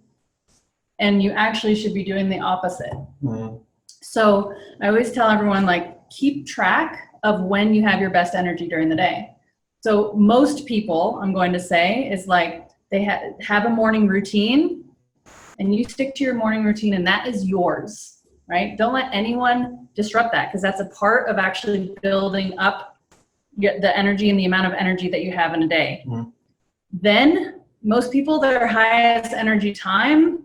And you actually should be doing the opposite. So I always tell everyone, like, keep track of when you have your best energy during the day. So most people, I'm going to say, is like they have a morning routine, and you stick to your morning routine, and that is yours, right? Don't let anyone disrupt that, because that's a part of actually building up the energy and the amount of energy that you have in a day. Then most people, their highest energy time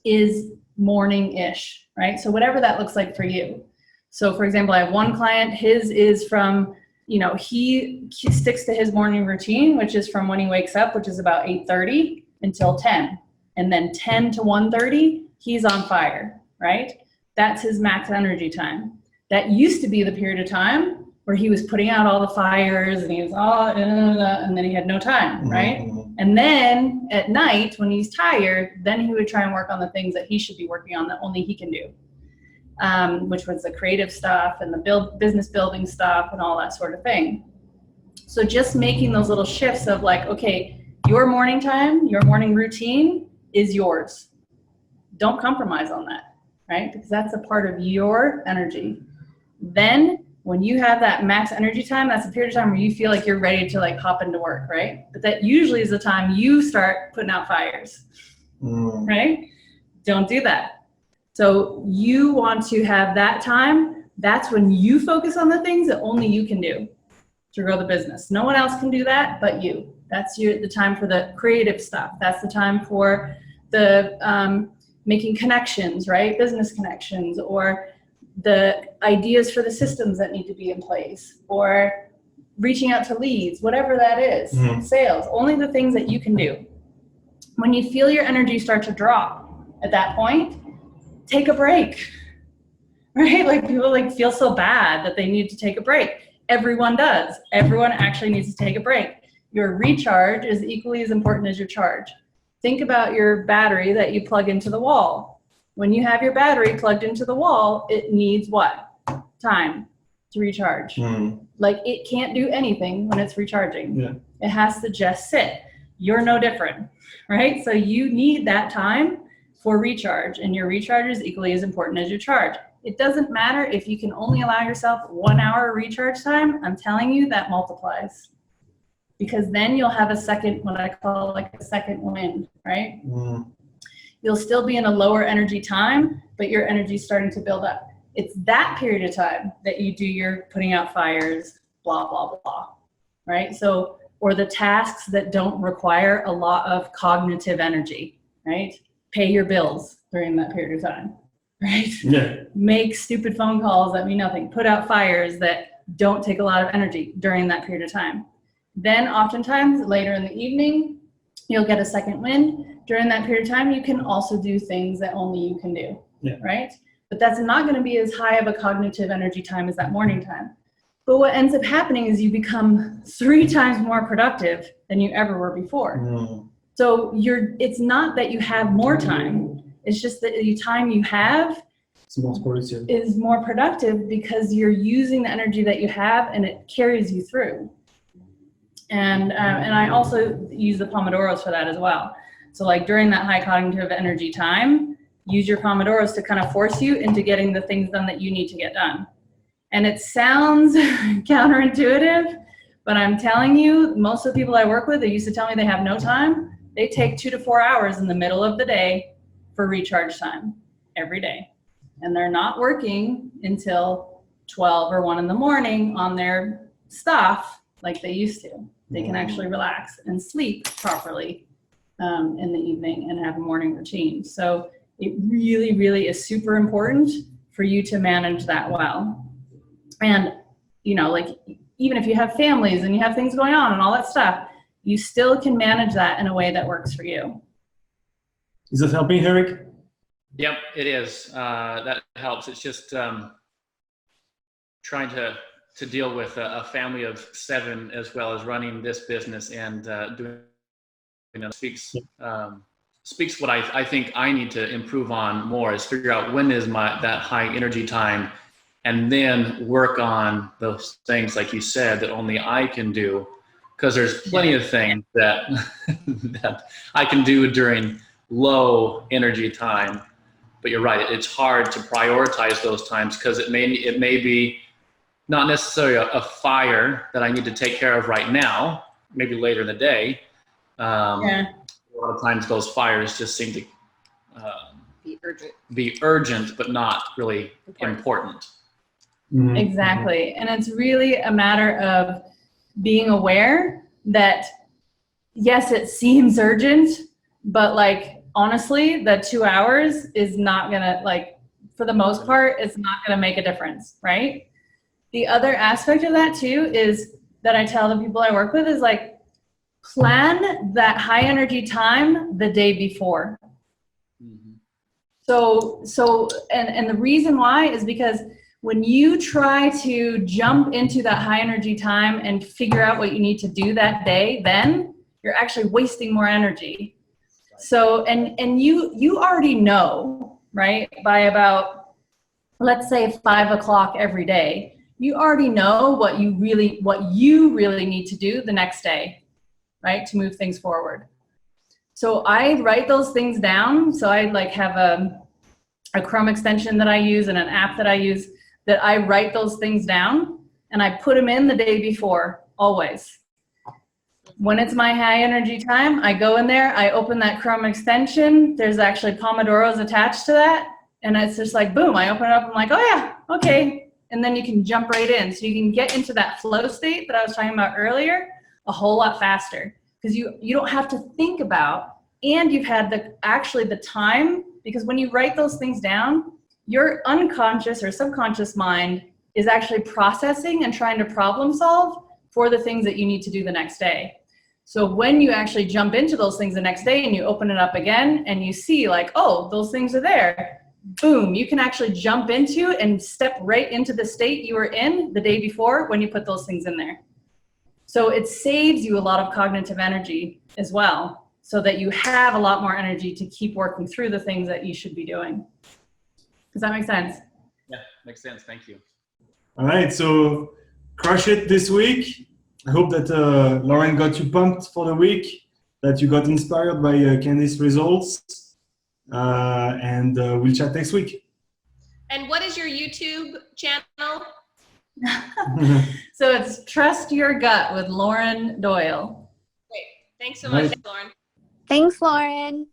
is morning-ish, right? So whatever that looks like for you. So for example, I have one client, his is from, he sticks to his morning routine, which is from when he wakes up, which is about 8:30 until 10. And then 10 to 1:30, he's on fire, right? That's his max energy time. That used to be the period of time where he was putting out all the fires and he was all, and then he had no time, right? And then at night, when he's tired, then he would try and work on the things that he should be working on that only he can do, which was the creative stuff and the business building stuff and all that sort of thing. So just making those little shifts of like, okay, your morning time, your morning routine is yours. Don't compromise on that, right? Because that's a part of your energy. Then when you have that max energy time, that's a period of time where you feel like you're ready to like hop into work, right? But that usually is the time you start putting out fires, right? Don't do that. So you want to have that time. That's when you focus on the things that only you can do to grow the business. No one else can do that but you. That's the time for the creative stuff. That's the time for the making connections, right? Business connections, or the ideas for the systems that need to be in place, or reaching out to leads, whatever that is, sales, only the things that you can do. When you feel your energy start to drop at that point, take a break, right? Like people like feel so bad that they need to take a break. Everyone does. Everyone actually needs to take a break. Your recharge is equally as important as your charge. Think about your battery that you plug into the wall. When you have your battery plugged into the wall, it needs what? Time to recharge. Like it can't do anything when it's recharging. Yeah. It has to just sit. You're no different, right? So you need that time for recharge, and your recharge is equally as important as your charge. It doesn't matter if you can only allow yourself 1 hour recharge time. I'm telling you, that multiplies. Because then you'll have a second, what I call like a second wind, right? You'll still be in a lower energy time, but your energy is starting to build up. It's that period of time that you do your putting out fires, blah, blah, blah, right? So, or the tasks that don't require a lot of cognitive energy, right? Pay your bills during that period of time, right? Yeah. Make stupid phone calls that mean nothing. Put out fires that don't take a lot of energy during that period of time. Then oftentimes later in the evening, you'll get a second wind. During that period of time, you can also do things that only you can do, right? But that's not going to be as high of a cognitive energy time as that morning time. But what ends up happening is you become 3 times more productive than you ever were before. So it's not that you have more time. It's just that the time you have is more productive because you're using the energy that you have and it carries you through. And I also use the Pomodoros for that as well. So like during that high cognitive energy time, use your Pomodoros to kind of force you into getting the things done that you need to get done. And it sounds counterintuitive, but I'm telling you, most of the people I work with, they used to tell me they have no time. They take 2 to 4 hours in the middle of the day for recharge time every day. And they're not working until 12 or 1 in the morning on their stuff like they used to. They can actually relax and sleep properly in the evening and have a morning routine. So it really, really is super important for you to manage that well. And, you know, like, even if you have families and you have things going on and all that stuff, you still can manage that in a way that works for you. Is that helping, Eric? Yep, it is. That helps. It's just trying to deal with a family of 7 as well as running this business and doing, you know, speaks what I think I need to improve on more, is figure out when is that high energy time, and then work on those things, like you said, that only I can do, because there's plenty of things that that I can do during low energy time. But you're right, it's hard to prioritize those times, because it may be not necessarily a fire that I need to take care of right now, maybe later in the day. A lot of times those fires just seem to be urgent, but not really important. Mm-hmm. Exactly. And it's really a matter of being aware that, yes, it seems urgent, but like, honestly, the 2 hours is not gonna, like, for the most part, it's not gonna make a difference, right? The other aspect of that too is that I tell the people I work with is, like, plan that high energy time the day before. Mm-hmm. So and the reason why is because when you try to jump into that high energy time and figure out what you need to do that day, then you're actually wasting more energy. So, and you already know, right, by about, let's say 5 o'clock every day, you already know what you really need to do the next day, right, to move things forward. So I write those things down. So I like have a Chrome extension that I use and an app that I use, that I write those things down and I put them in the day before, always. When it's my high energy time, I go in there, I open that Chrome extension. There's actually Pomodoros attached to that. And it's just like, boom, I open it up. I'm like, oh yeah, okay. And then you can jump right in. So you can get into that flow state that I was talking about earlier a whole lot faster, because you don't have to think about, and you've had the time, because when you write those things down, your unconscious or subconscious mind is actually processing and trying to problem solve for the things that you need to do the next day. So when you actually jump into those things the next day and you open it up again and you see, like, oh, those things are there, boom, you can actually jump into and step right into the state you were in the day before when you put those things in there. So it saves you a lot of cognitive energy as well, so that you have a lot more energy to keep working through the things that you should be doing. Does that make sense? Yeah, makes sense. Thank you. All right, so crush it this week. I hope that Lauren got you pumped for the week, that you got inspired by Candice's results, and we'll chat next week. And what is your YouTube channel? So it's Trust Your Gut with Lauren Doyle. Great. Thanks so much, Right. Lauren. Thanks, Lauren.